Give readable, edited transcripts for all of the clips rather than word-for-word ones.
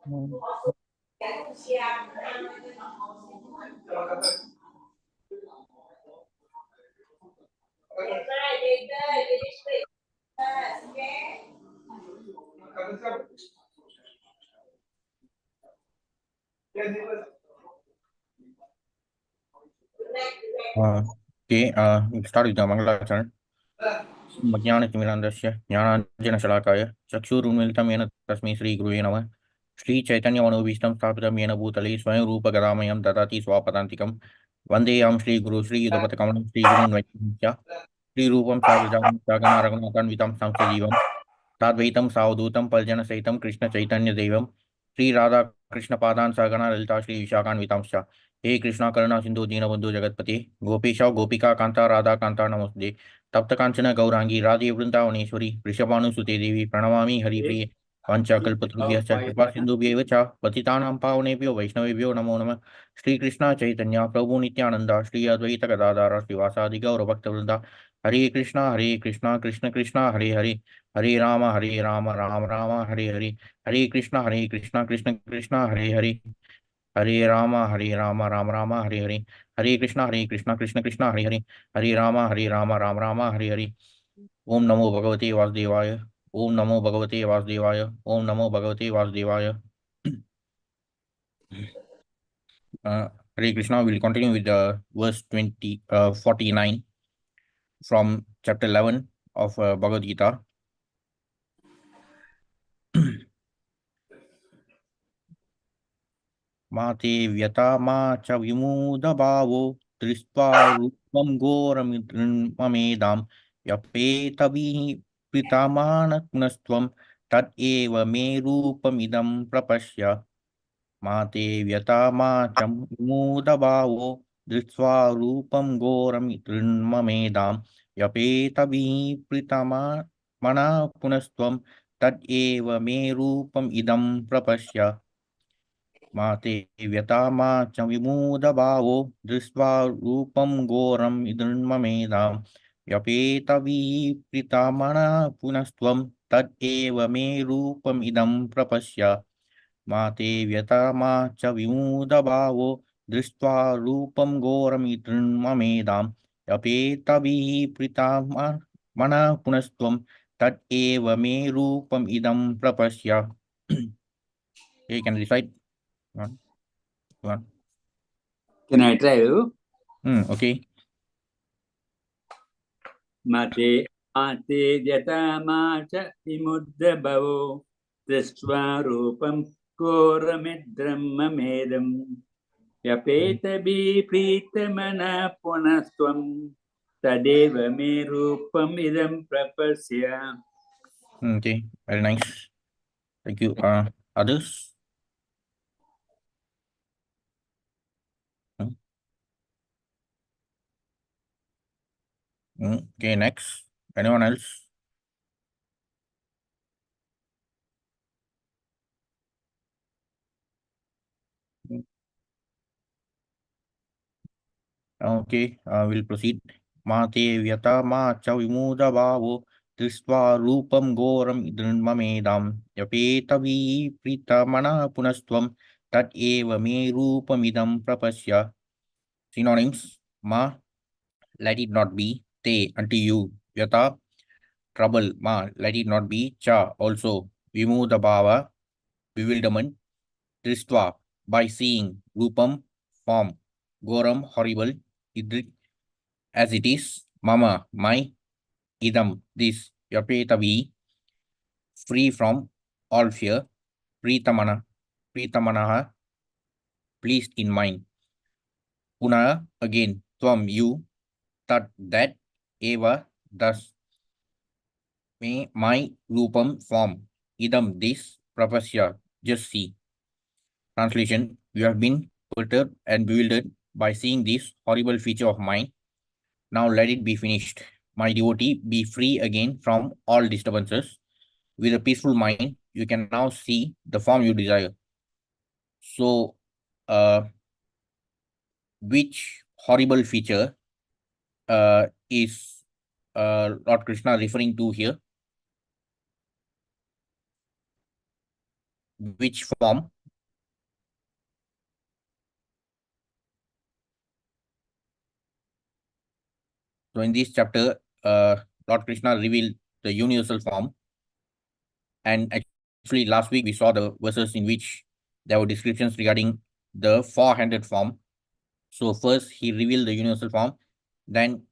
Okay, we'll start with the Mangalacharan. Majnanatimirandasya, Jnananjana Shalakaya, Chakshurunmilitam Yena Tasmai Sri Guruve Namah, Sri Chaitanya Manobhishtam Sthapitam Yena Bhutale, Swayam Rupa Gadamayam Dadati Swapadantikam, Vandeyam Sri Guru Sri Yudapata Kamalam Sri Gurun Vaishnavya, Sri Rupam Sagrajam Sagana Raghunathan Vitam Samsajivam, Tadvaitam Saudutam Paljana Saitam Krishna Chaitanya Devam, Sri Radha Krishna Padan Sagana Lalita Sri Vishakan Vitamsya, He Krishna Karuna Sindhu Dinabandhu Jagatpati, Gopisha Gopika Kanta Radha Kanta Namaste, तप्त कांचन गौरांगी राधे वृंदावनेश्वरी वृषभानुसुते देवी प्रणमामि हरिप्रिये वाञ्छाकल्पतरुभ्यश्च कृपा सिन्धुभ्यैव च पतितानां पावनेभ्यो वैष्णवेभ्यो नमो नमः श्रीकृष्ण चैतन्य प्रभु नित्यानंद श्री अद्वैत गदाधर श्रीवासादि गौरभक्तवृंद हरे कृष्ण कृष्ण कृष्ण हरे हरे हरे राम राम राम हरे हरे हरे कृष्ण कृष्ण कृष्ण हरे हरे हरे राम राम राम हरे हरे हरे कृष्ण कृष्ण कृष्ण हरे हरे हरे राम राम हरे हरे ओम नमो भगवते वासुदेवाय ओम नमो भगवते वासुदेवाय ओम नमो भगवते वासुदेवाय Hare Krishna. We'll continue with the verse 49 from chapter 11 of Bhagavad Gita. Mate vyata ma cha vimuda bhavo drisva rupam goramidam yapetavi pitamanatnastvam tat eva me rupamidam prapashya. Mate vyata ma cha vimuda bhavo drisva rupam goramidam yapetavi pitamanatnastvam tat eva me rupam idam prapashya. Mate vyata ma cha vimuda bhavo drisva rupam goram idunmamedam yapeta vipritamana punastvam tad eva me rupam idam prapasya. Mate vyata ma cha vimuda bhavo drisva rupam goram idunmamedam yapeta vipritamana punastvam tad eva me rupam idam prapasya. You can recite. One. Can I try? Okay. Mate yata macha imudda bhavo drisva rupam koramidramamedam yapeta bi pritamana punastvam tadeva me rupam idam prapasya. Okay, very nice. Thank you. Others? Okay, next. Anyone else? Okay, we'll proceed. Mate vyata ma cha vimuda bhavo drisva rupam goram idrunmamedam yapeta viprita mana punastvam tat eva me rupamidam prapasya. Synonyms. Ma, let it not be. Te, unto you. Vyata, trouble. Ma, let it not be. Cha, also. Vimuda bhava, bewilderment. Dristva, by seeing. Rupam, form. Goram, horrible. Idrit, as it is. Mama, my. Idam, this. Yapetavi, free from all fear. Pritamana, Pritamanaha, pleased in mind. Puna, again. Tvam, you. Tat, that. Eva, thus. Me, my. Rupam, form. Idam, this. Prapasya, just see. Translation. You have been perturbed and bewildered by seeing this horrible feature of mine. Now let it be finished. My devotee, be free again from all disturbances. With a peaceful mind, you can now see the form you desire. So, which horrible feature is Lord Krishna referring to here? Which form? So in this chapter, Lord Krishna revealed the universal form. And actually, last week we saw the verses in which there were descriptions regarding the four-handed form. So first he revealed the universal form, then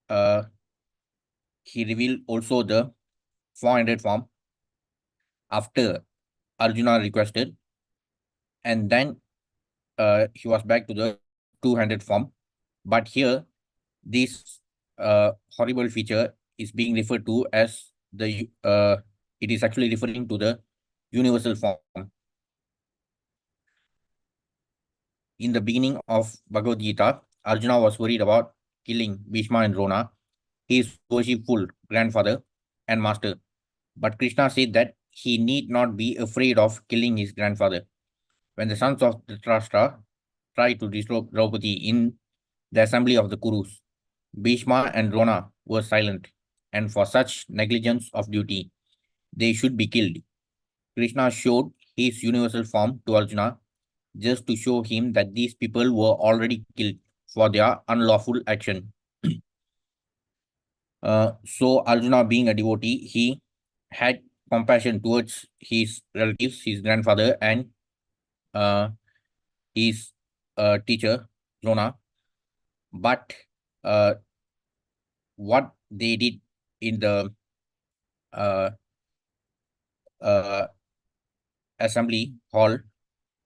uh, he revealed also the four-handed form after Arjuna requested, and then he was back to the two-handed form. But here, this horrible feature is being referred to as it is actually referring to the universal form. In the beginning of Bhagavad Gita, Arjuna was worried about killing Bhishma and Drona, his worshipful grandfather and master. But Krishna said that he need not be afraid of killing his grandfather. When the sons of Dhritarashtra tried to destroy Draupadi in the assembly of the Kurus, Bhishma and Drona were silent, and for such negligence of duty, they should be killed. Krishna showed his universal form to Arjuna just to show him that these people were already killed for their unlawful action. So Arjuna, being a devotee, he had compassion towards his relatives, his grandfather, and uh, his teacher, Drona. But uh, what they did in the uh, uh, assembly hall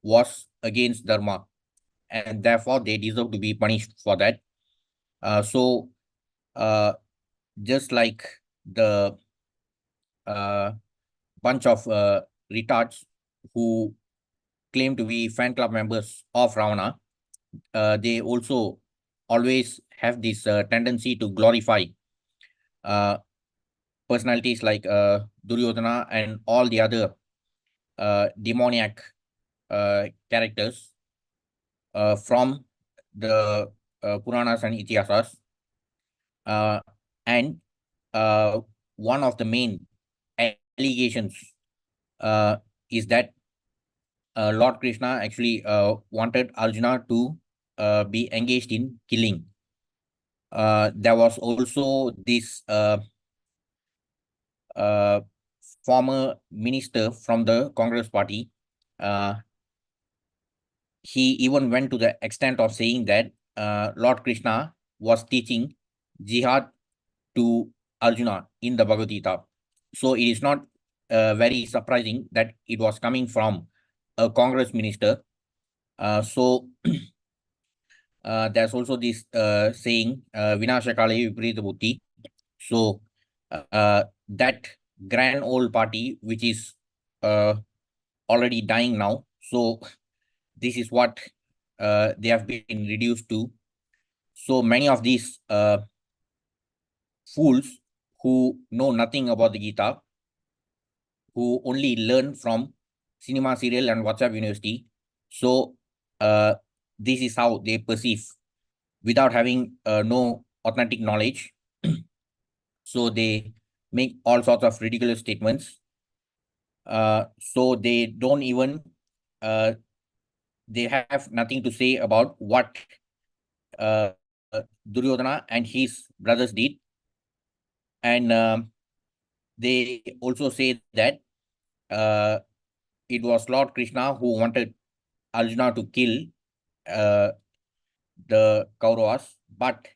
was against Dharma, and therefore they deserve to be punished for that. So, uh, just like the uh, bunch of retards who claim to be fan club members of Ravana, they also always have this tendency to glorify uh, personalities like Duryodhana and all the other demoniac characters from the Puranas and Itihasas. Uh, and one of the main allegations is that Lord Krishna actually wanted Arjuna to be engaged in killing. There was also this uh, former minister from the Congress party. Uh, he even went to the extent of saying that Lord Krishna was teaching jihad to Arjuna in the Bhagavad Gita. So it is not very surprising that it was coming from a Congress minister. So there's also this saying, Vinashakale Viparita Buddhi. So that grand old party, which is uh, already dying now. So this is what they have been reduced to. So many of these fools who know nothing about the Gita, who only learn from cinema, serial, and WhatsApp University. So this is how they perceive without having no authentic knowledge. So they make all sorts of ridiculous statements. So they don't even they have nothing to say about what Duryodhana and his brothers did. And they also say that uh, it was Lord Krishna who wanted Arjuna to kill uh, the Kauravas. But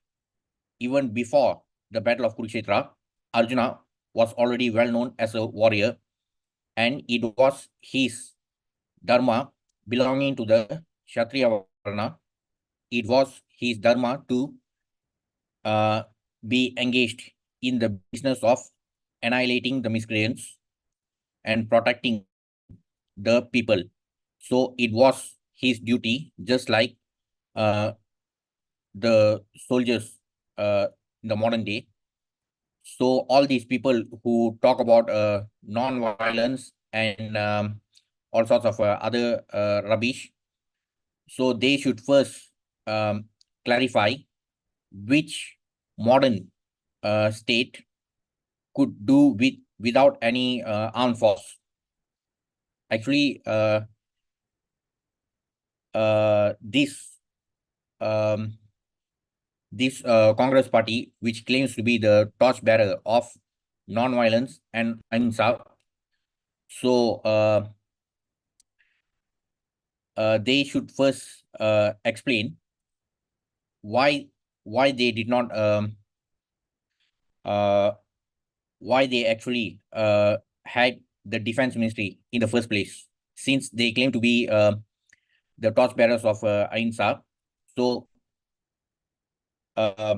even before the Battle of Kurukshetra, Arjuna was already well known as a warrior, and it was his dharma belonging to the Kshatriya Varna. It was his dharma to uh, be engaged in the business of annihilating the miscreants and protecting the people. So it was his duty, just like uh, the soldiers in the modern day. So all these people who talk about non-violence and all sorts of other rubbish, so they should first clarify which modern state could do without any armed force. Actually, this um, this Congress party, which claims to be the torchbearer of non-violence and ahimsa. So they should first explain why they did not uh, why they actually had the defense ministry in the first place, since they claim to be the torchbearers of ahimsa. So uh,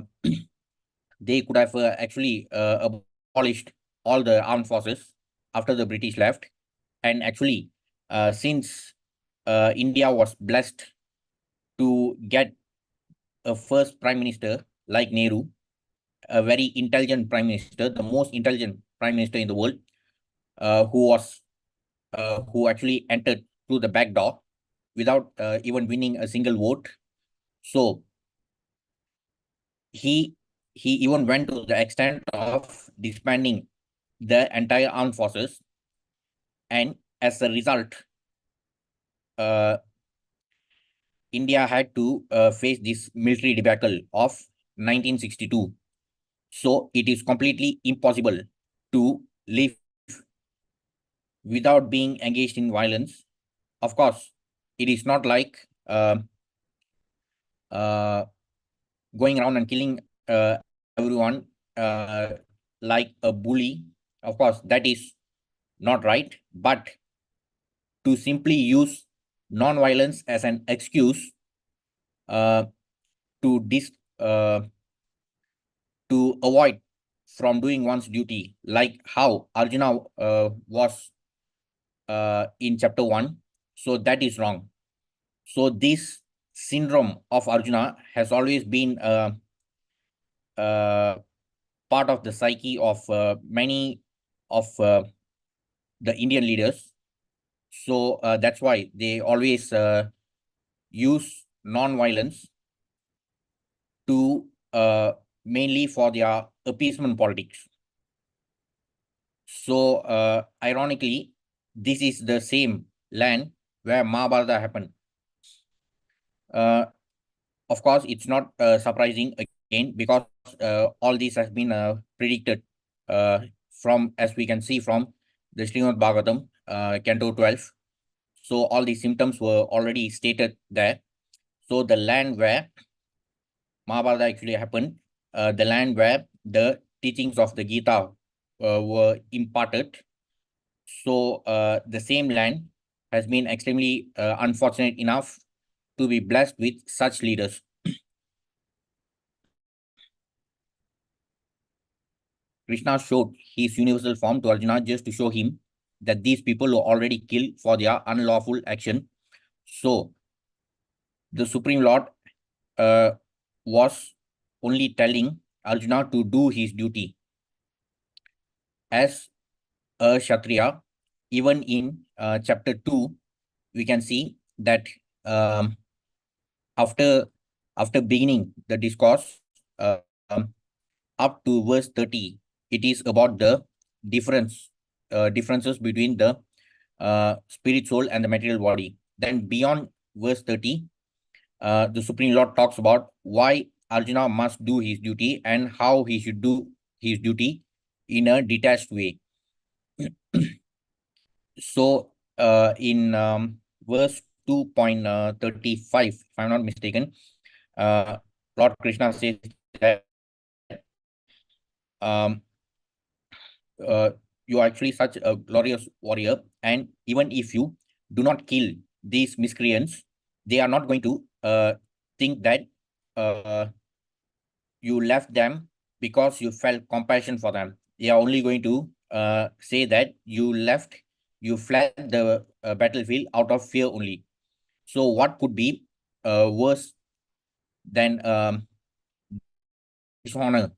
they could have actually abolished all the armed forces after the British left. And actually, since India was blessed to get a first prime minister like Nehru, a very intelligent prime minister, the most intelligent prime minister in the world, who actually entered through the back door without even winning a single vote. So he even went to the extent of disbanding the entire armed forces, and as a result, uh, India had to face this military debacle of 1962. So it is completely impossible to live without being engaged in violence. Of course, it is not like uh, going around and killing everyone like a bully. Of course, that is not right. But to simply use non-violence as an excuse uh, to dis to avoid from doing one's duty, like how Arjuna was in chapter 1. So that is wrong. So this syndrome of Arjuna has always been uh, part of the psyche of many of the Indian leaders. So that's why they always use non-violence to mainly for their appeasement politics. So ironically, this is the same land where Mahabharata happened. Uh, of course, it's not surprising again, because all this has been predicted from, as we can see from the Srimad Bhagavatam, Canto 12. So all these symptoms were already stated there. So the land where Mahabharata actually happened, the land where the teachings of the Gita were imparted. So the same land has been extremely unfortunate enough to be blessed with such leaders. Krishna showed his universal form to Arjuna just to show him that these people were already killed for their unlawful action. So the Supreme Lord uh, was only telling Arjuna to do his duty as a Kshatriya. Even in chapter 2, we can see that um, after beginning the discourse up to verse 30, it is about the differences between the spirit soul and the material body. Then beyond verse 30, the Supreme Lord talks about why Arjuna must do his duty and how he should do his duty in a detached way. So in verse 2.35, if I'm not mistaken, Lord Krishna says that um, you are actually such a glorious warrior, and even if you do not kill these miscreants, they are not going to think that uh, you left them because you felt compassion for them. They are only going to say that you fled the battlefield out of fear only. So what could be worse than dishonor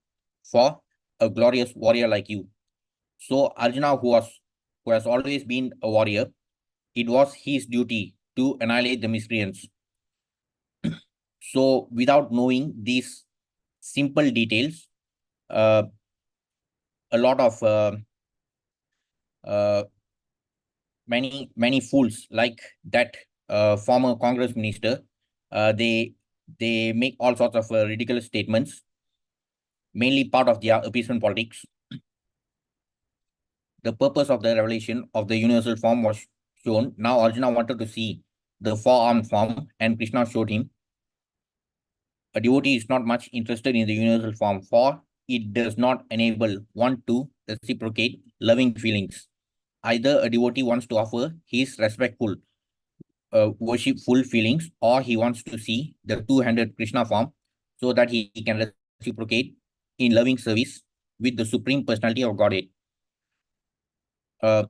for a glorious warrior like you? So Arjuna, who has always been a warrior, it was his duty to annihilate the miscreants. So without knowing these simple details, uh, a lot of uh, many fools like that former Congress minister, they they make all sorts of ridiculous statements, mainly part of their appeasement politics. The purpose of the revelation of the universal form was shown. Now Arjuna wanted to see the four-armed form, and Krishna showed him. A devotee is not much interested in the universal form, for it does not enable one to reciprocate loving feelings. Either a devotee wants to offer his respectful, worshipful feelings, or he wants to see the two-handed Krishna form so that he can reciprocate in loving service with the Supreme Personality of Godhead. Uh,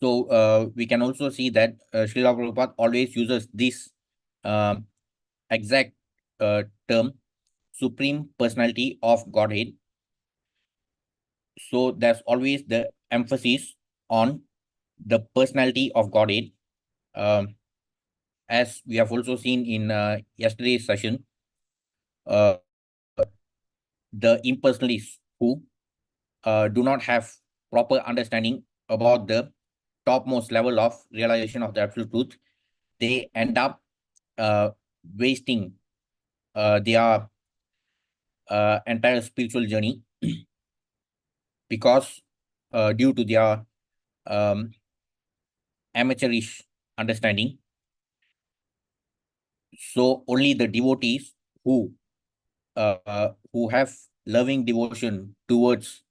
so we can also see that Srila Prabhupada always uses this exact term, Supreme Personality of Godhead. So there's always the emphasis on the personality of Godhead. As we have also seen in yesterday's session, uh, the impersonalists who do not have proper understanding about the topmost level of realization of the absolute truth, they end up wasting their entire spiritual journey because due to their um, amateurish understanding. So only the devotees who have loving devotion towards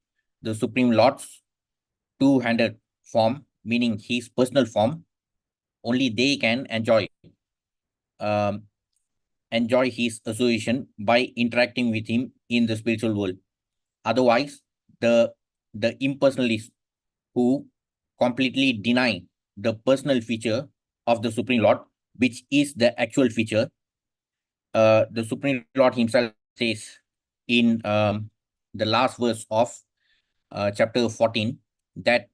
the Supreme Lord's two-handed form, meaning his personal form, only they can um, enjoy his association by interacting with him in the spiritual world. Otherwise, the impersonalists who completely deny the personal feature of the Supreme Lord, which is the actual feature, the Supreme Lord himself says in the last verse of chapter 14 that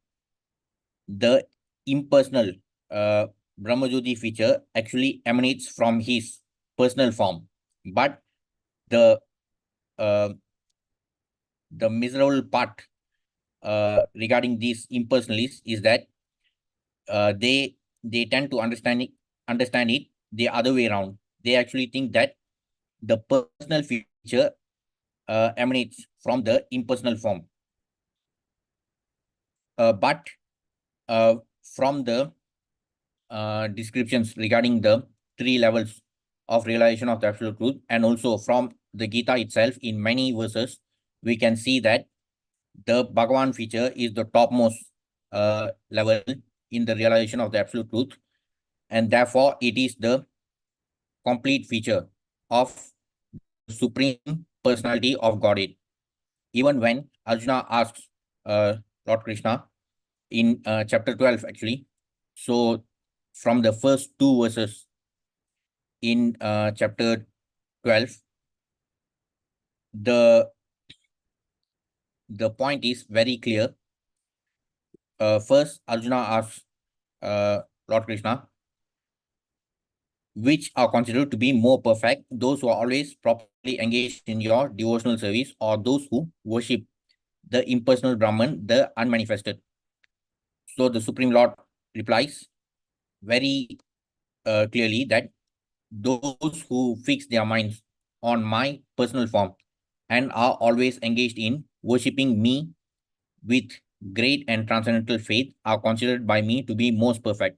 the impersonal Brahmajyoti feature actually emanates from his personal form. But the uh, the miserable part regarding these impersonalists is that they tend to understand it the other way around. They actually think that the personal feature emanates from the impersonal form. But from the descriptions regarding the three levels of realization of the absolute truth, and also from the Gita itself in many verses, we can see that the Bhagavan feature is the topmost level in the realization of the absolute truth, and therefore it is the complete feature of the Supreme Personality of Godhead. Even when Arjuna asks Lord Krishna in chapter 12, actually, so from the first two verses in chapter 12, the point is very clear. First, Arjuna asks Lord Krishna, which are considered to be more perfect, those who are always properly engaged in your devotional service, or those who worship the impersonal Brahman, the unmanifested? So the Supreme Lord replies very clearly that those who fix their minds on my personal form and are always engaged in worshipping me with great and transcendental faith are considered by me to be most perfect.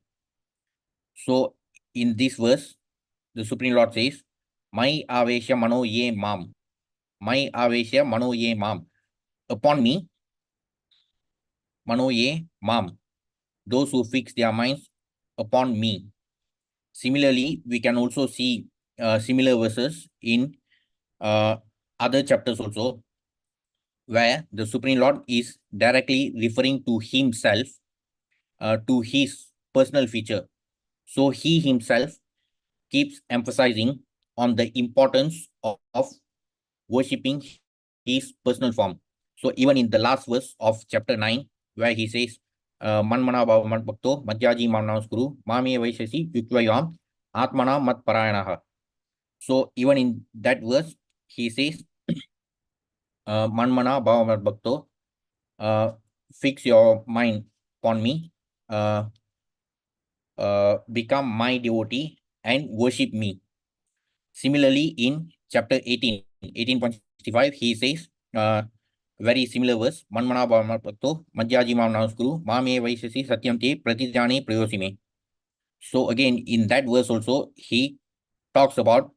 So in this verse, the Supreme Lord says, Mai avesha mano ye mam. Mai avesha mano ye mam. Upon me, mano ye mam. Those who fix their minds upon me. Similarly, we can also see similar verses in uh, other chapters also, where the Supreme Lord is directly referring to himself, to his personal feature. So he himself keeps emphasizing on the importance of worshipping his personal form. So even in the last verse of chapter 9, where he says, Manmana Bhava Mat Bhakto Madhyaji Mamnaskuru Mami Vaishasi Yutvayam Atmana Mat Parayanaha. So even in that verse, he says, Manmana Bhava Mat Bhakto, fix your mind upon me, become my devotee and worship me. Similarly, in chapter 18, 18.65, he says, very similar verse, Manmana Bhavamato, Madhyaji Mamanaskuru, Mame Vaisasi Satyam Te Pratijane Prayosime. So again, in that verse also, he talks about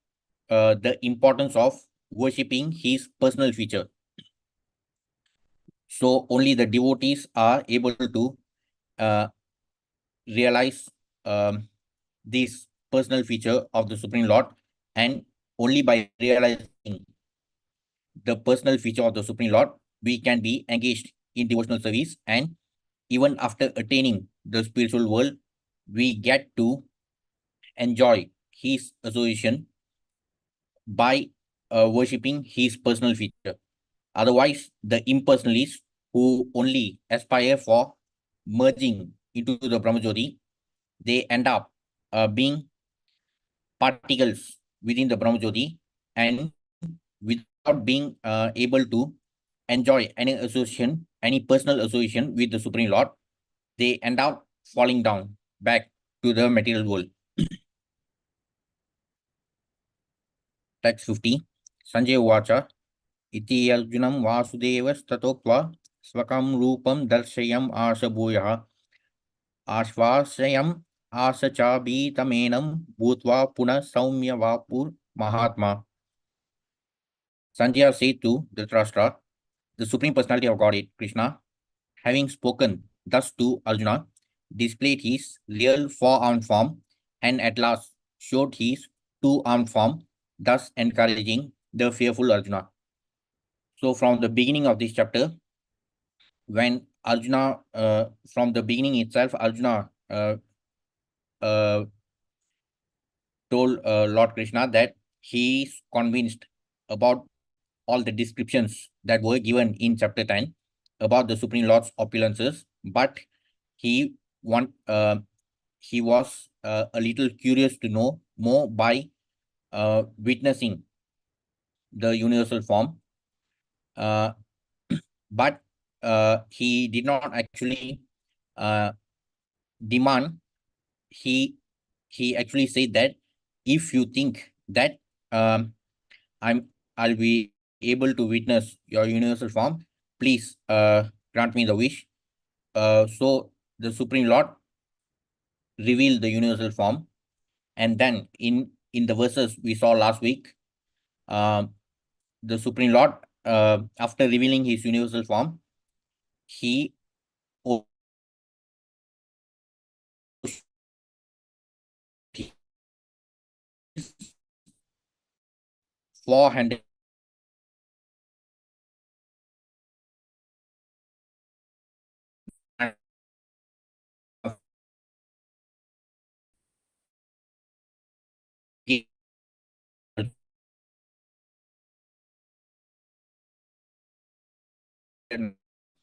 the importance of worshipping his personal feature. So only the devotees are able to uh, realize this personal feature of the Supreme Lord, and only by realizing the personal feature of the Supreme Lord, we can be engaged in devotional service, and even after attaining the spiritual world, we get to enjoy his association by worshipping his personal feature. Otherwise, the impersonalists who only aspire for merging into the Brahmajyoti, they end up being particles within the Brahmajyoti, and without being able to enjoy any association, any personal association with the Supreme Lord, they end up falling down back to the material world. Text 50. Sanjay Uvacha Iti Arjunam Vasudevastatoktva Swakam Rupam Darshayam Ashabhuyah Ashvasayam Asachabitamenam Bhutva Puna Saumya Vapur Mahatma. Sanjaya said to Dhritarashtra, the Supreme Personality of Godhead, Krishna, having spoken thus to Arjuna, displayed his real four-armed form and at last showed his two-armed form, thus encouraging the fearful Arjuna. So from the beginning of this chapter, when Arjuna, from the beginning itself, Arjuna uh, told Lord Krishna that he is convinced about all the descriptions that were given in chapter 10 about the Supreme Lord's opulences, but he want he was a little curious to know more by witnessing the universal form, uh, but he did not actually uh, demand. He he actually said that if you think that um, I'll be able to witness your universal form, please grant me the wish. So the Supreme Lord revealed the universal form, and then in the verses we saw last week, uh, the Supreme Lord, after revealing his universal form, he four-handed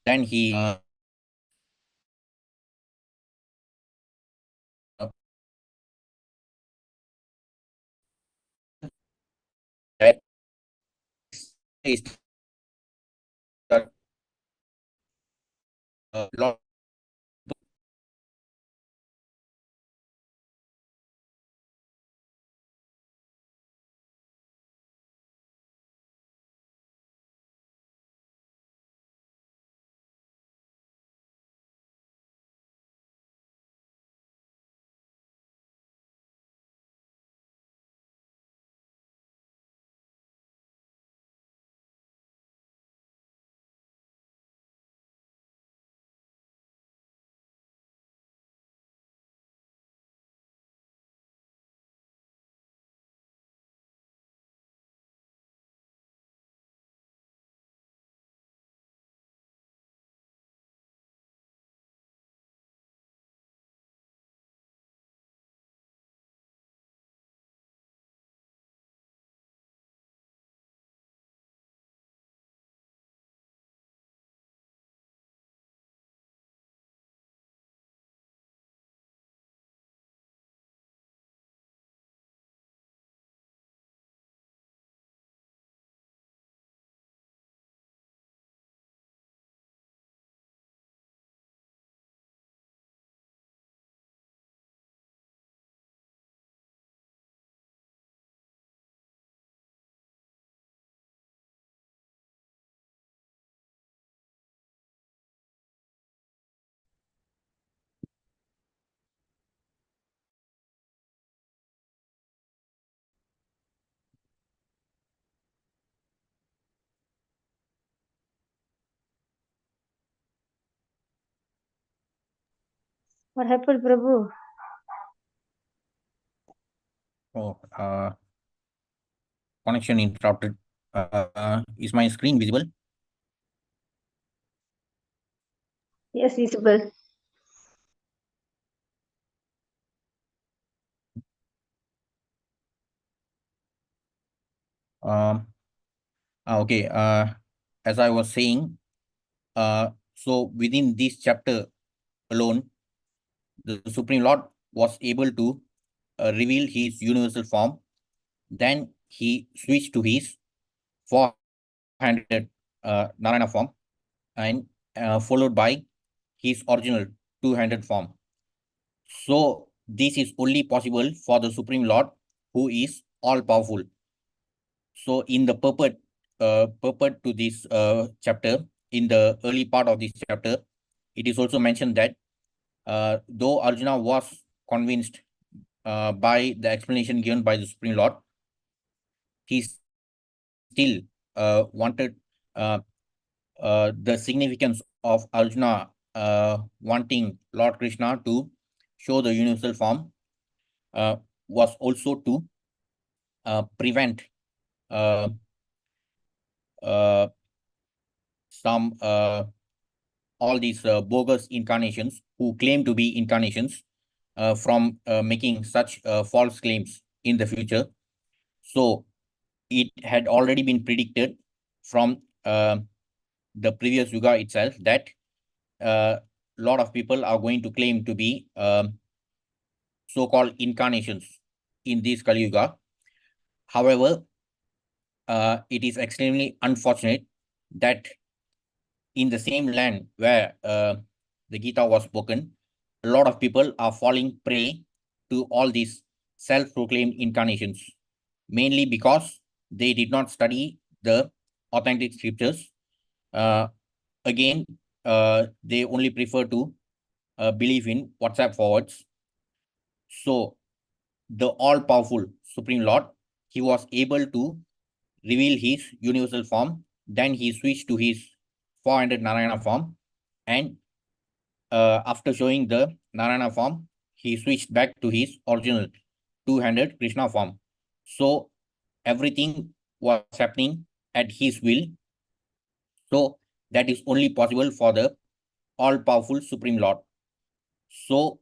then he is that Lord What happened, Prabhu? Oh, connection interrupted. Is my screen visible? Yes, visible. Um, okay. As I was saying, so within this chapter alone, the Supreme Lord was able to reveal his universal form. Then he switched to his four-handed Narayana form, and followed by his original two-handed form. So this is only possible for the Supreme Lord, who is all-powerful. So in the purport to this chapter, in the early part of this chapter, it is also mentioned that though Arjuna was convinced by the explanation given by the Supreme Lord, he still wanted uh, the significance of Arjuna wanting Lord Krishna to show the universal form was also to prevent uh, uh, some all these bogus incarnations who claim to be incarnations from making such false claims in the future. So it had already been predicted from the previous yuga itself that a lot of people are going to claim to be so-called incarnations in this Kali Yuga. However, it is extremely unfortunate that in the same land where the Gita was spoken, a lot of people are falling prey to all these self-proclaimed incarnations, mainly because they did not study the authentic scriptures. Uh, Again, they only prefer to believe in WhatsApp forwards. So the all-powerful Supreme Lord, he was able to reveal his universal form. Then he switched to his 400 Narayana form, and after showing the Narayana form, he switched back to his original two-handed Krishna form. So everything was happening at his will. So that is only possible for the all-powerful Supreme Lord. So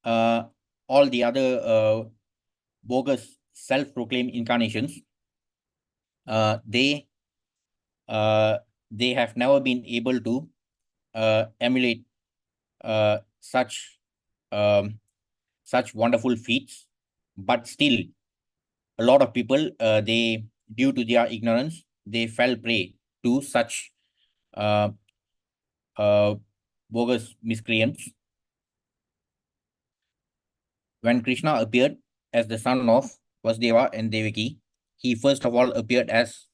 uh, all the other bogus self-proclaimed incarnations, uh, they they have never been able to emulate such such wonderful feats, but still a lot of people they, due to their ignorance, they fell prey to such uh, uh, bogus miscreants. When Krishna appeared as the son of Vasudeva and Devaki, he first of all appeared as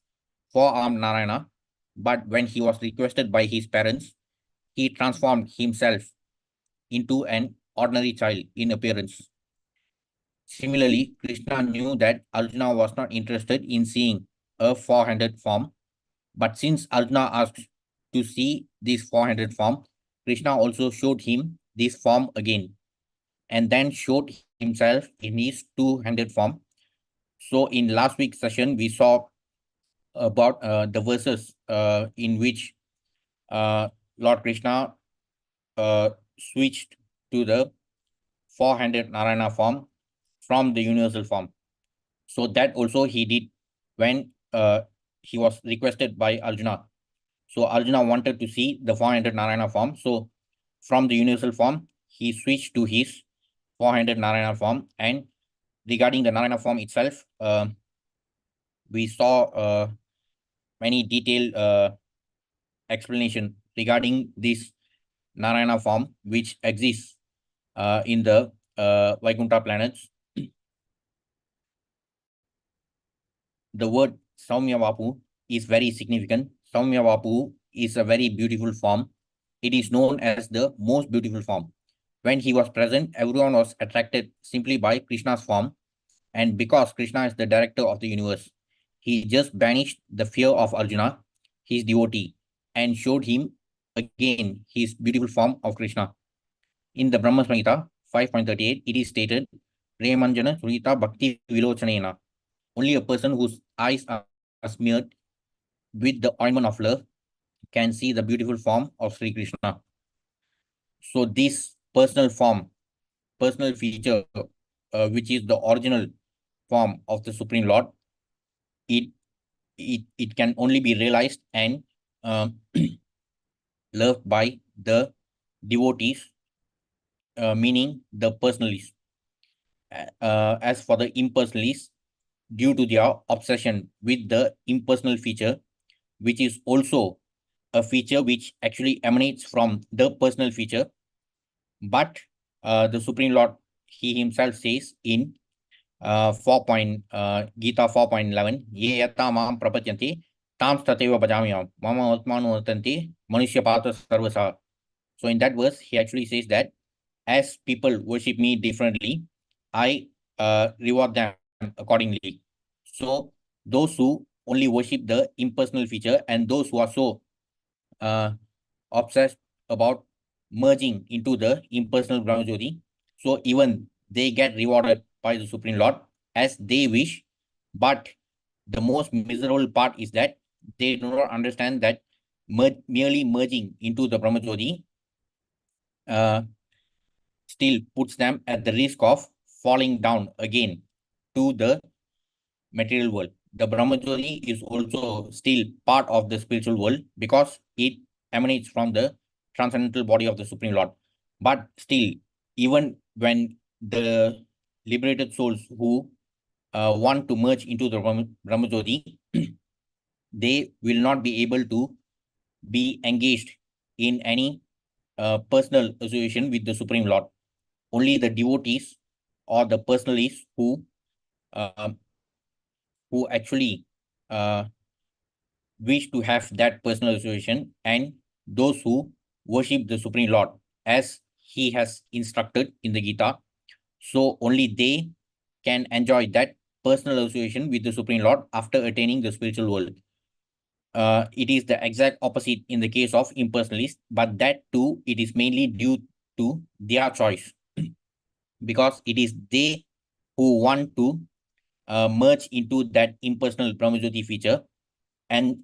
four-armed Narayana, but when he was requested by his parents, he transformed himself into an ordinary child in appearance. Similarly, Krishna knew that Arjuna was not interested in seeing a four-handed form, but since Arjuna asked to see this four-handed form, Krishna also showed him this form again, and then showed himself in his two-handed form. So in last week's session, we saw about the verses in which uh, Lord Krishna switched to the four-handed Narayana form from the universal form. So that also he did when he was requested by Arjuna. So Arjuna wanted to see the four-handed Narayana form. So from the universal form, he switched to his four-handed Narayana form. And regarding the Narayana form itself, we saw many detailed explanation regarding this Narayana form, which exists in the Vaikuntha planets. The word Saumyavapu is very significant. Saumyavapu is a very beautiful form. It is known as the most beautiful form. When he was present, everyone was attracted simply by Krishna's form. And because Krishna is the director of the universe, he just banished the fear of Arjuna, his devotee, and showed him again his beautiful form of Krishna. In the Brahma Samhita 5.38, it is stated, Premanjana Surita Bhakti Vilochanena. Only a person whose eyes are smeared with the ointment of love can see the beautiful form of Sri Krishna. So this personal form, personal feature, which is the original form of the Supreme Lord, it it can only be realized and loved by the devotees, meaning the personalists. As for the impersonalists, due to their obsession with the impersonal feature, which is also a feature which actually emanates from the personal feature, but the Supreme Lord, he himself says in 4. Gita 4.11, ye yata mam prapacyanti tam stateva bhajamyam mama atmanu atanti manusya patra sarvasa. So in that verse, he actually says that as people worship me differently, I reward them accordingly. So those who only worship the impersonal feature and those who are so uh, obsessed about merging into the impersonal Brahmajyoti, so even they get rewarded by the Supreme Lord as they wish. But the most miserable part is that they do not understand that merely merging into the Brahmajyoti uh, still puts them at the risk of falling down again to the material world. The Brahmajyoti is also still part of the spiritual world because it emanates from the transcendental body of the Supreme Lord. But still, even when the liberated souls who want to merge into the Brahmajyoti, they will not be able to be engaged in any personal association with the Supreme Lord. Only the devotees or the personalists uh, who actually wish to have that personal association, and those who worship the Supreme Lord as he has instructed in the Gita. So only they can enjoy that personal association with the Supreme Lord after attaining the spiritual world. It is the exact opposite in the case of impersonalists, but that too, it is mainly due to their choice because it is they who want to merge into that impersonal Brahmajyoti feature, and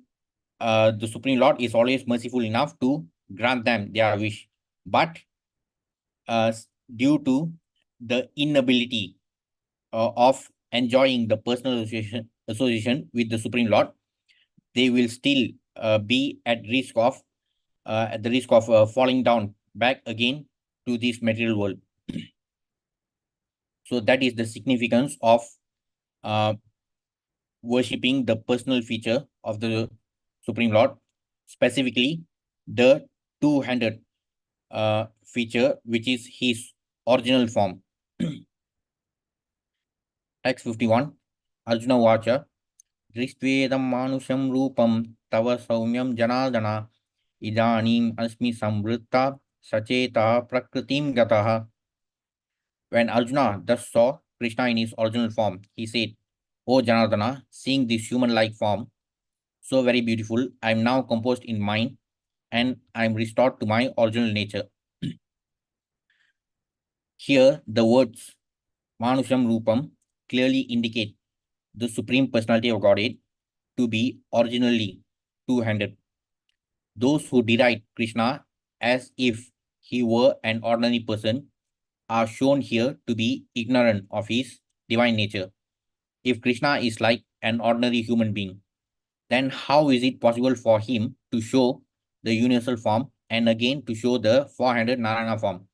the Supreme Lord is always merciful enough to grant them their wish. But uh, due to the inability of enjoying the personal association with the Supreme Lord, they will still be at the risk of falling down back again to this material world. So that is the significance of uh, worshipping the personal feature of the Supreme Lord, specifically the two-handed feature, which is his original form. Text 51, Arjuna Vacha, Dristvedam Manusham Rupam Tava Saumyam Janaldana Idanim Asmi Samvritta Sacheta Prakritim Gataha. When Arjuna thus saw Krishna in his original form, he said, O Janardana, seeing this human-like form, so very beautiful, I am now composed in mind and I am restored to my original nature. Here, the words Manusham Rupam clearly indicate the Supreme Personality of Godhead to be originally two-handed. Those who deride Krishna as if he were an ordinary person are shown here to be ignorant of his divine nature. If Krishna is like an ordinary human being, then how is it possible for him to show the universal form and again to show the four-handed Narayana form?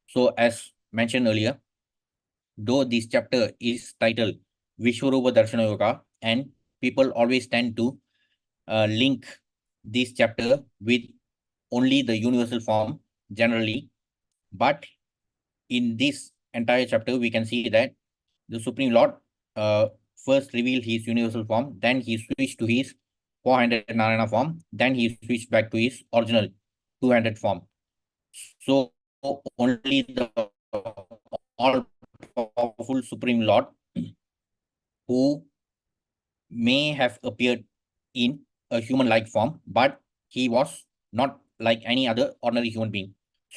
So as mentioned earlier, though this chapter is titled Vishwarupa Darshana Yoga, and people always tend to link this chapter with only the universal form generally, but in this entire chapter, we can see that the Supreme Lord first revealed his universal form, then he switched to his four-handed Narayana form, then he switched back to his original two-handed form. So only the all-powerful Supreme Lord who may have appeared in a human-like form, but he was not like any other ordinary human being.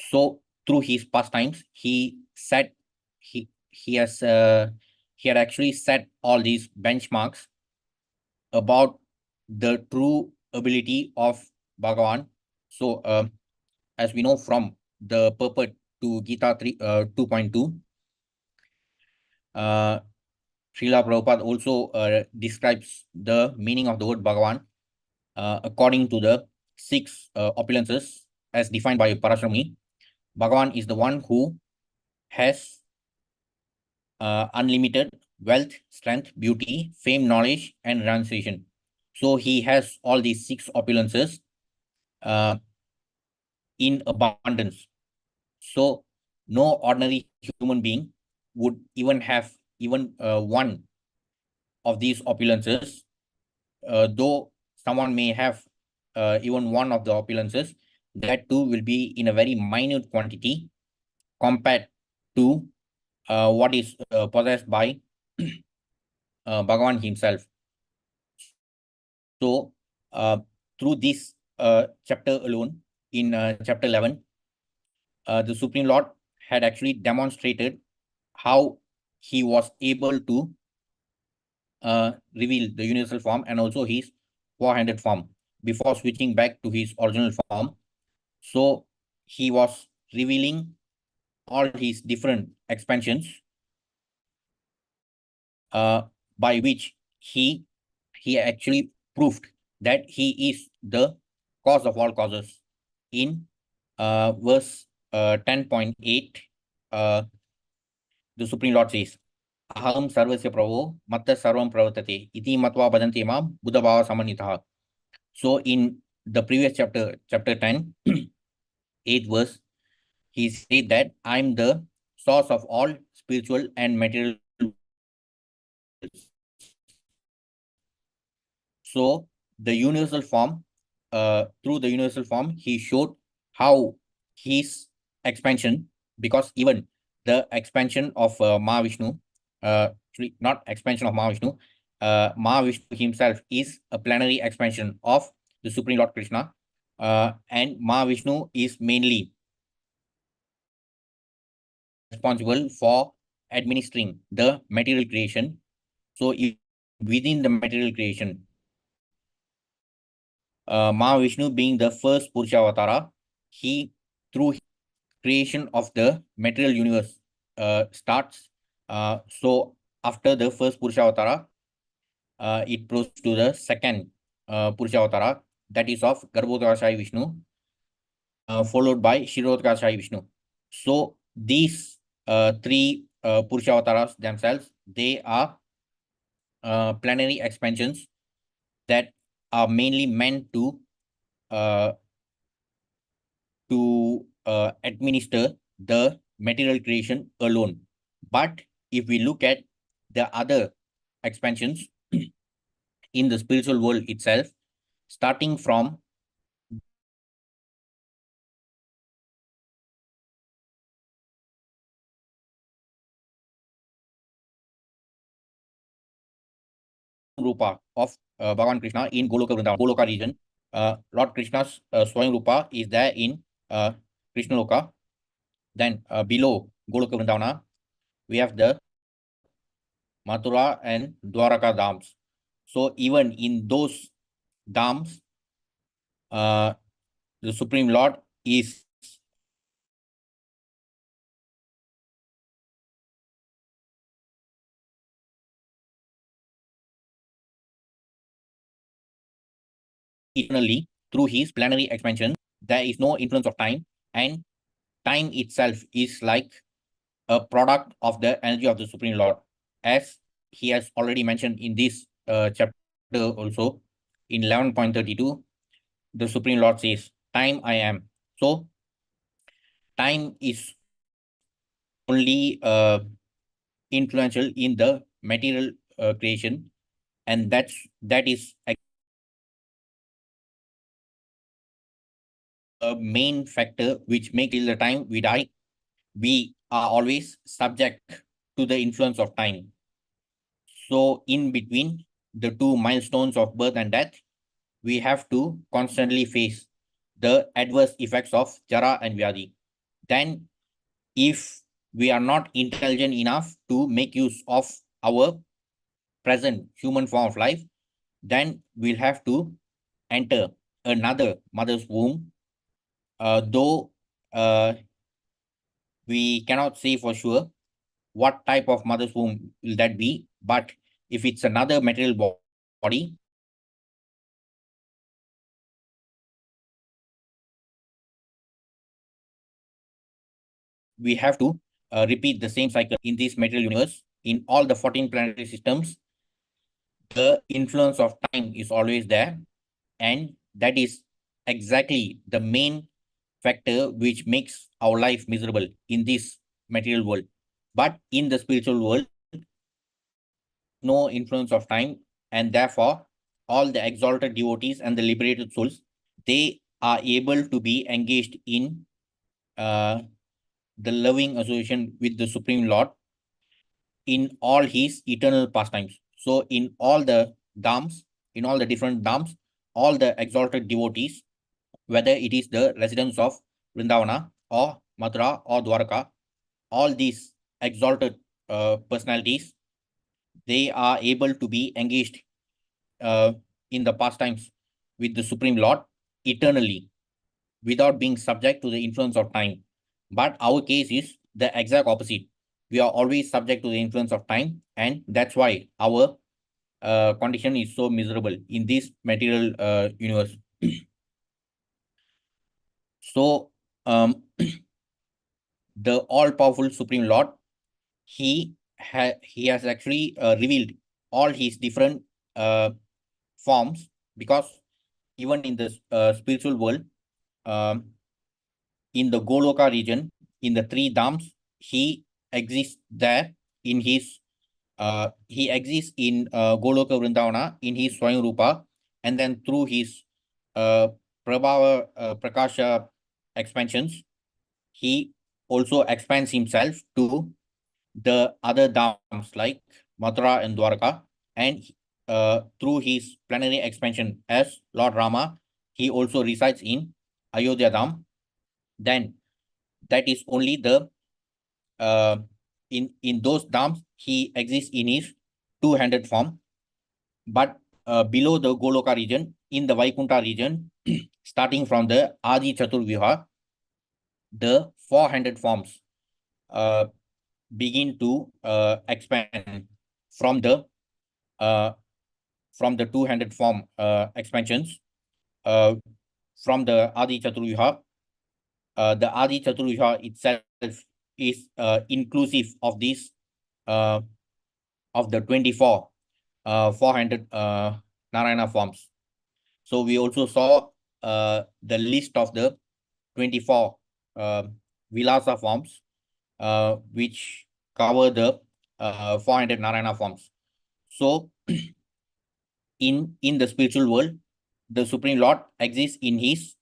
So through his pastimes, he had actually set all these benchmarks about the true ability of Bhagavan. So, as we know from the purport to Gita 2.2, Srila Prabhupada also describes the meaning of the word Bhagavan according to the six opulences as defined by Parashrami. Bhagavan is the one who has unlimited wealth, strength, beauty, fame, knowledge, and renunciation. So he has all these six opulences in abundance. So no ordinary human being would even have even one of these opulences, though someone may have even one of the opulences, that too will be in a very minute quantity compared to what is possessed by Bhagavan himself. So, through this chapter alone, in chapter 11, the Supreme Lord had actually demonstrated how he was able to reveal the universal form and also his four-handed form before switching back to his original form. So he was revealing all his different expansions by which he actually proved that he is the cause of all causes. In verse 10.8, the Supreme Lord says, Aham sarvasya prabho matta sarvam pravartate iti matva bhajanti mam buddhabhava samanitah. So in the previous chapter, chapter 10, 8th verse, he said that I'm the source of all spiritual and material. So the universal form, through the universal form, he showed how his expansion, because even the expansion of Mahavishnu, actually not expansion of Mahavishnu, Mahavishnu himself is a plenary expansion of the Supreme Lord Krishna, and Mahavishnu is mainly responsible for administering the material creation. So within the material creation, Mahavishnu being the first Purusha Avatara, he, through creation of the material universe, starts. So after the first Purusha Avatara, it proceeds to the second Purusha Avatara, that is of Garbhodakashayi Vishnu, followed by Shirodakashayi Vishnu. So these three Purusha Avataras themselves, they are plenary expansions that are mainly meant to administer the material creation alone. But if we look at the other expansions in the spiritual world itself, starting from Rupa of Bhagavan Krishna in Goloka Vrindavan, Goloka region, Lord Krishna's Swayam Rupa is there in Krishna Loka. Then below Goloka Vrindavana, we have the Mathura and Dwaraka Dhams. So even in those dhams, the Supreme Lord is eternally through his plenary expansion. There is no influence of time, and time itself is like a product of the energy of the Supreme Lord, as he has already mentioned in this chapter also. In 11.32, the Supreme Lord says, time I am. So time is only influential in the material creation, and that is a main factor which makes till the time we die, we are always subject to the influence of time. So in between the two milestones of birth and death, we have to constantly face the adverse effects of Jara and Vyadi. Then if we are not intelligent enough to make use of our present human form of life, then we'll have to enter another mother's womb, though we cannot say for sure what type of mother's womb will that be. But if it's another material body, we have to repeat the same cycle in this material universe. In all the 14 planetary systems, the influence of time is always there, and that is exactly the main factor which makes our life miserable in this material world. But in the spiritual world, there is no influence of time, and therefore all the exalted devotees and the liberated souls, they are able to be engaged in the loving association with the Supreme Lord in all his eternal pastimes. So in all the dhams, in all the different dhams, all the exalted devotees, whether it is the residents of Vrindavana or Mathura or Dwarka, all these exalted personalities, they are able to be engaged in the pastimes with the Supreme Lord eternally without being subject to the influence of time. But our case is the exact opposite. We are always subject to the influence of time, and that's why our condition is so miserable in this material universe. So the all-powerful Supreme Lord, he has actually revealed all his different forms, because even in the spiritual world, in the Goloka region, in the three dhams, he exists there in his he exists in Goloka Vrindavana in his Swayam Rupa, and then through his Prabhava Prakasha expansions, he also expands himself to the other dhams like Mathura and Dwarka, and through his plenary expansion as Lord Rama, he also resides in Ayodhya Dham. Then that is only the in those dhams he exists in his two-handed form. But below the Goloka region, in the Vaikuntha region, starting from the Adi Chatur Viha, the four-handed forms begin to expand from the two-handed form expansions from the Adi Chaturviha. The Adi Chaturviha itself is inclusive of this of the 24 four-handed Narayana forms. So we also saw the list of the 24 Vilasa forms, which cover the 400 Narayana forms. So in the spiritual world, the Supreme Lord exists in his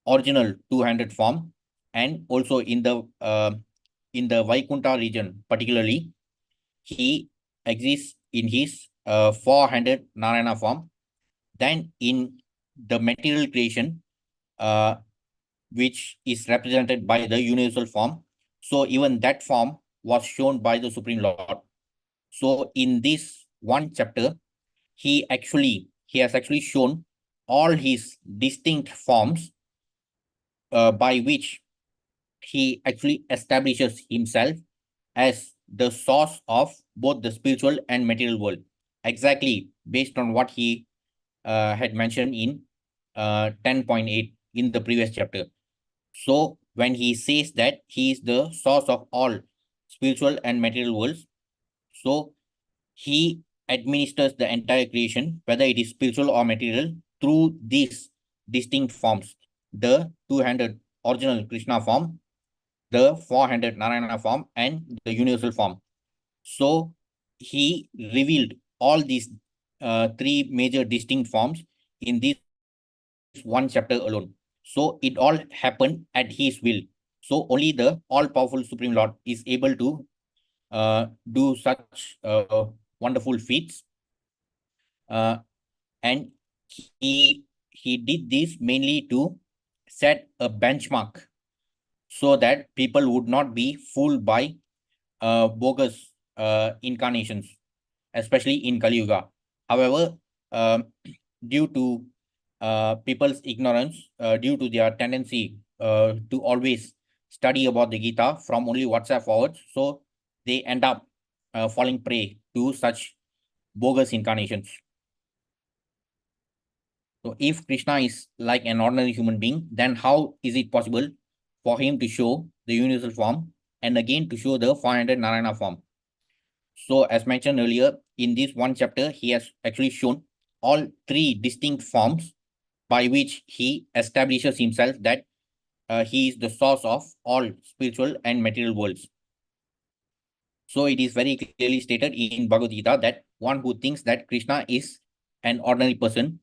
original two-handed form, and also in the Vaikuntha region particularly, he exists in his four-handed Narayana form. Then in the material creation, which is represented by the universal form, so even that form was shown by the Supreme Lord. So in this one chapter, he has actually shown all his distinct forms by which he actually establishes himself as the source of both the spiritual and material world, exactly based on what he had mentioned in 10.8 in the previous chapter. So when he says that he is the source of all spiritual and material worlds, so he administers the entire creation, whether it is spiritual or material, through these distinct forms: the two-handed original Krishna form, the four-handed Narayana form, and the universal form. So he revealed all these three major distinct forms in this one chapter alone. So it all happened at his will. So only the all-powerful Supreme Lord is able to do such wonderful feats, and he did this mainly to set a benchmark so that people would not be fooled by bogus incarnations, especially in Kali Yuga. However, due to people's ignorance, due to their tendency to always study about the Gita from only WhatsApp forwards, so they end up falling prey to such bogus incarnations. So if Krishna is like an ordinary human being, then how is it possible for him to show the universal form and again to show the 400 Narayana form? So as mentioned earlier, in this one chapter, he has actually shown all three distinct forms by which he establishes himself that he is the source of all spiritual and material worlds. So it is very clearly stated in Bhagavad Gita that one who thinks that Krishna is an ordinary person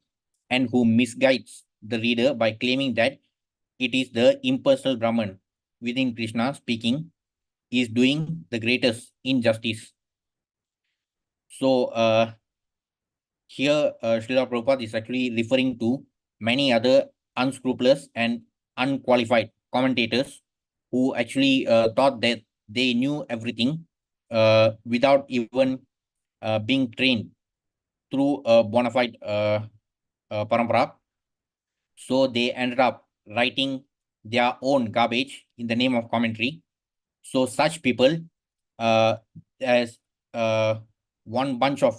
and who misguides the reader by claiming that it is the impersonal Brahman within Krishna speaking is doing the greatest injustice. So here Srila Prabhupada is actually referring to many other unscrupulous and unqualified commentators who actually thought that they knew everything without even being trained through a bona fide parampara. So they ended up writing their own garbage in the name of commentary. So such people, as one bunch of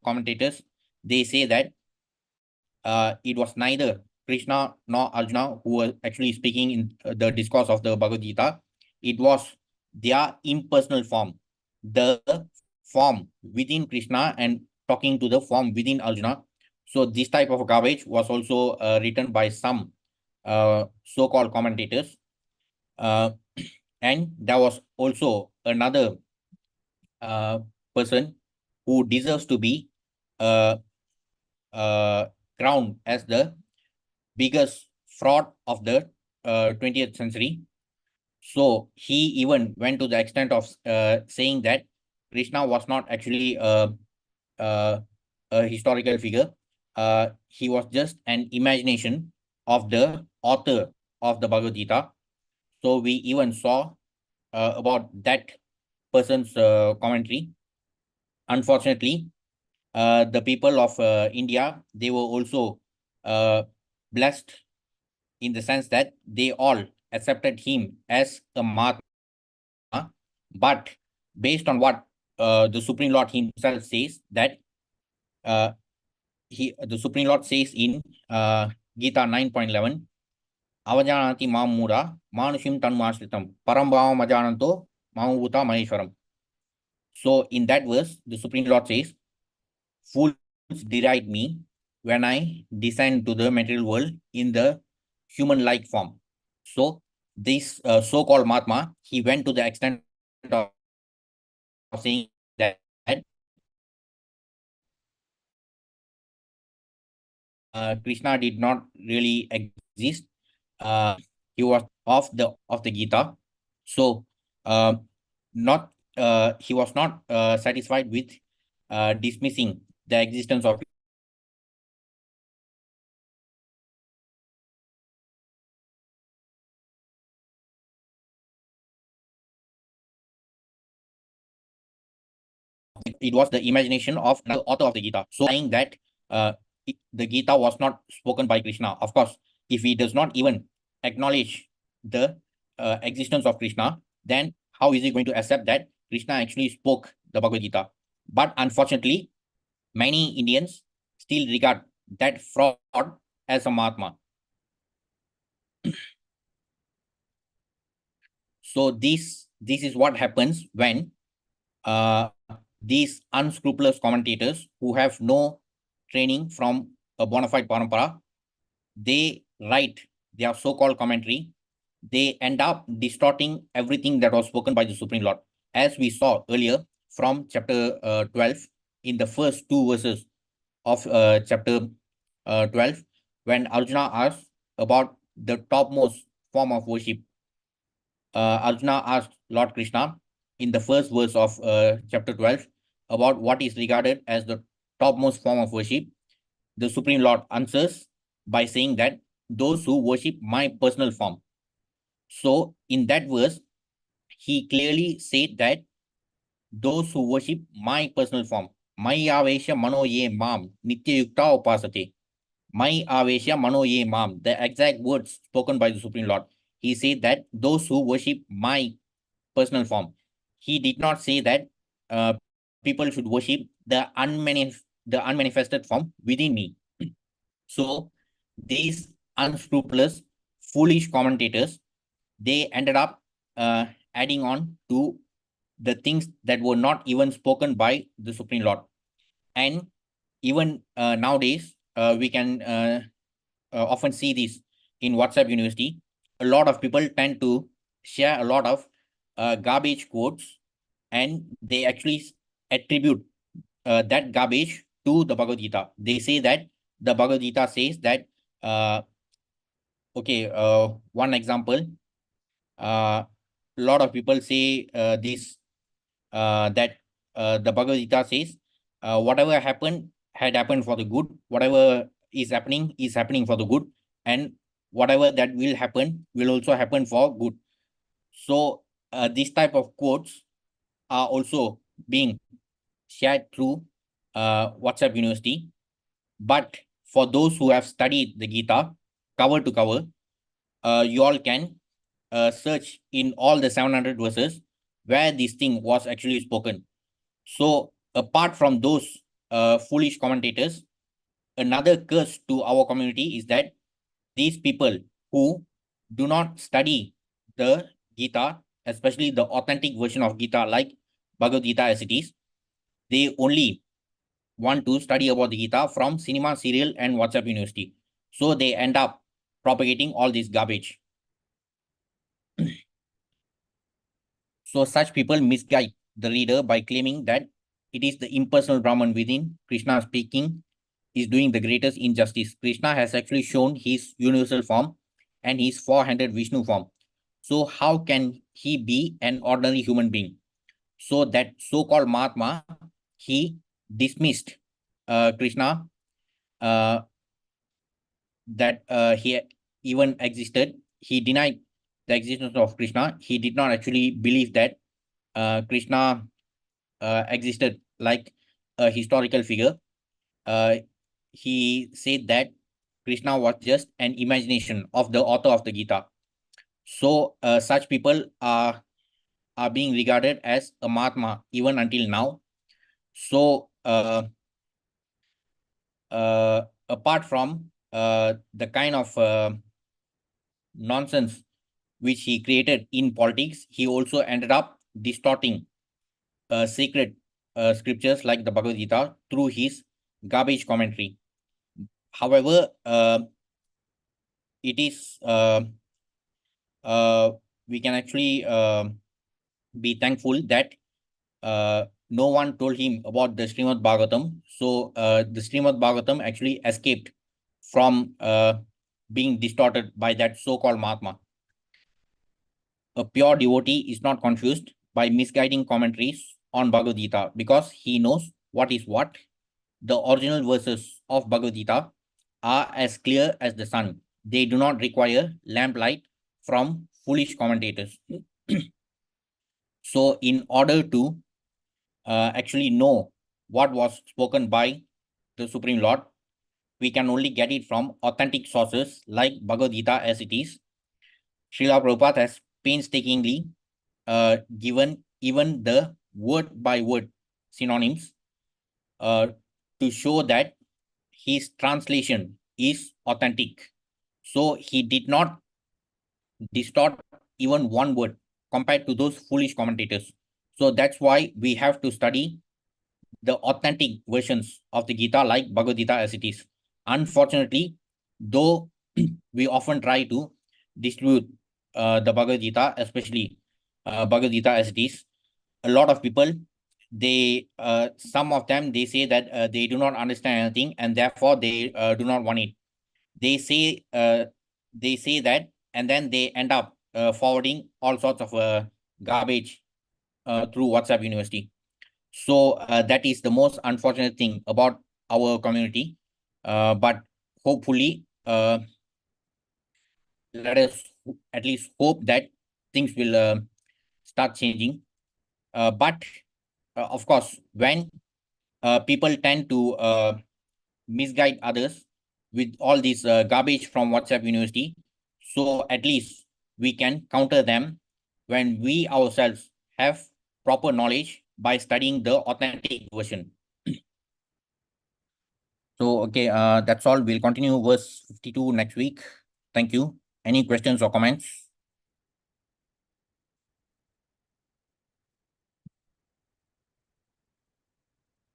commentators, they say that it was neither Krishna nor Arjuna who were actually speaking in the discourse of the Bhagavad Gita. It was their impersonal form, the form within Krishna and talking to the form within Arjuna. So this type of garbage was also written by some so-called commentators. And there was also another person who deserves to be crowned as the biggest fraud of the 20th century. So he even went to the extent of saying that Krishna was not actually a historical figure. He was just an imagination of the author of the Bhagavad Gita. So we even saw about that person's commentary. Unfortunately, the people of India, they were also blessed in the sense that they all accepted him as a Mahatma, but based on what the Supreme Lord himself says, that the Supreme Lord says in Gita 9.11, Avajanati Mamura, Manushim Tanmasritam, Parambhava Majananto, Mamubuta Maheshwaram. So in that verse, the Supreme Lord says, fools deride me when I descend to the material world in the human-like form. So this so-called Mahatma, he went to the extent of saying that Krishna did not really exist. He was of the Gita. So not he was not satisfied with dismissing the existence of it was the imagination of the author of the Gita. So saying that the Gita was not spoken by Krishna. Of course, if he does not even acknowledge the existence of Krishna, then how is he going to accept that Krishna actually spoke the Bhagavad Gita? But unfortunately, many Indians still regard that fraud as a Mahatma. So this is what happens when these unscrupulous commentators who have no training from a bona fide parampara, they write their so-called commentary. They end up distorting everything that was spoken by the Supreme Lord. As we saw earlier from chapter 12, in the first two verses of chapter 12, when Arjuna asked about the topmost form of worship, Arjuna asked Lord Krishna in the first verse of chapter 12 about what is regarded as the topmost form of worship. The Supreme Lord answers by saying that those who worship my personal form. So in that verse, he clearly said that those who worship my personal form, Mai Avesha Mano Ye Mam, Nitya Yukta Upasate. Mai Avesha Mano Ye Mam, the exact words spoken by the Supreme Lord. He said that those who worship my personal form. He did not say that people should worship the unmanifested form within me. So these unscrupulous, foolish commentators, they ended up adding on to the things that were not even spoken by the Supreme Lord. And even nowadays, we can often see this in WhatsApp University. A lot of people tend to share a lot of garbage quotes, and they actually attribute that garbage to the Bhagavad Gita. They say that the Bhagavad Gita says that, okay, one example, a lot of people say this, that the Bhagavad Gita says, whatever happened had happened for the good, whatever is happening for the good, and whatever that will happen will also happen for good. So this type of quotes are also being shared through WhatsApp University. But for those who have studied the Gita cover to cover, you all can search in all the 700 verses where this thing was actually spoken. So apart from those foolish commentators, another curse to our community is that these people who do not study the Gita, especially the authentic version of Gita like Bhagavad Gita as it is, they only want to study about the Gita from cinema, serial, and WhatsApp University. So they end up propagating all this garbage. So such people misguide the reader by claiming that it is the impersonal Brahman within Krishna speaking is doing the greatest injustice. Krishna has actually shown his universal form and his four-handed Vishnu form. So how can he be an ordinary human being? So that so-called Mahatma, he dismissed Krishna, that he even existed. He denied the existence of Krishna. He did not actually believe that Krishna existed like a historical figure. He said that Krishna was just an imagination of the author of the Gita. So such people are being regarded as a Mahatma even until now. So apart from the kind of nonsense which he created in politics, he also ended up distorting sacred scriptures like the Bhagavad Gita through his garbage commentary. However, it is we can actually be thankful that no one told him about the Srimad Bhagavatam. So the Srimad Bhagavatam actually escaped from being distorted by that so-called Mahatma. A pure devotee is not confused by misguiding commentaries on Bhagavad Gita because he knows what is what. The original verses of Bhagavad Gita are as clear as the sun. They do not require lamplight from foolish commentators. So in order to actually know what was spoken by the Supreme Lord, we can only get it from authentic sources like Bhagavad Gita as it is. Srila Prabhupada has painstakingly given even the word by word synonyms to show that his translation is authentic. So he did not distort even one word compared to those foolish commentators. So that's why we have to study the authentic versions of the Gita like Bhagavad Gita as it is. Unfortunately, though we often try to distribute the Bhagavad Gita, especially Bhagavad Gita as it is, a lot of people, they some of them, they say that they do not understand anything and therefore they do not want it. They say that, and then they end up forwarding all sorts of garbage through WhatsApp University. So that is the most unfortunate thing about our community. But hopefully, let us at least hope that things will start changing. But of course, when people tend to misguide others with all this garbage from WhatsApp University, so at least we can counter them when we ourselves have proper knowledge by studying the authentic version. So, okay, that's all. We'll continue verse 52 next week. Thank you. Any questions or comments?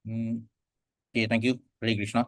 Okay, thank you. Hare Krishna.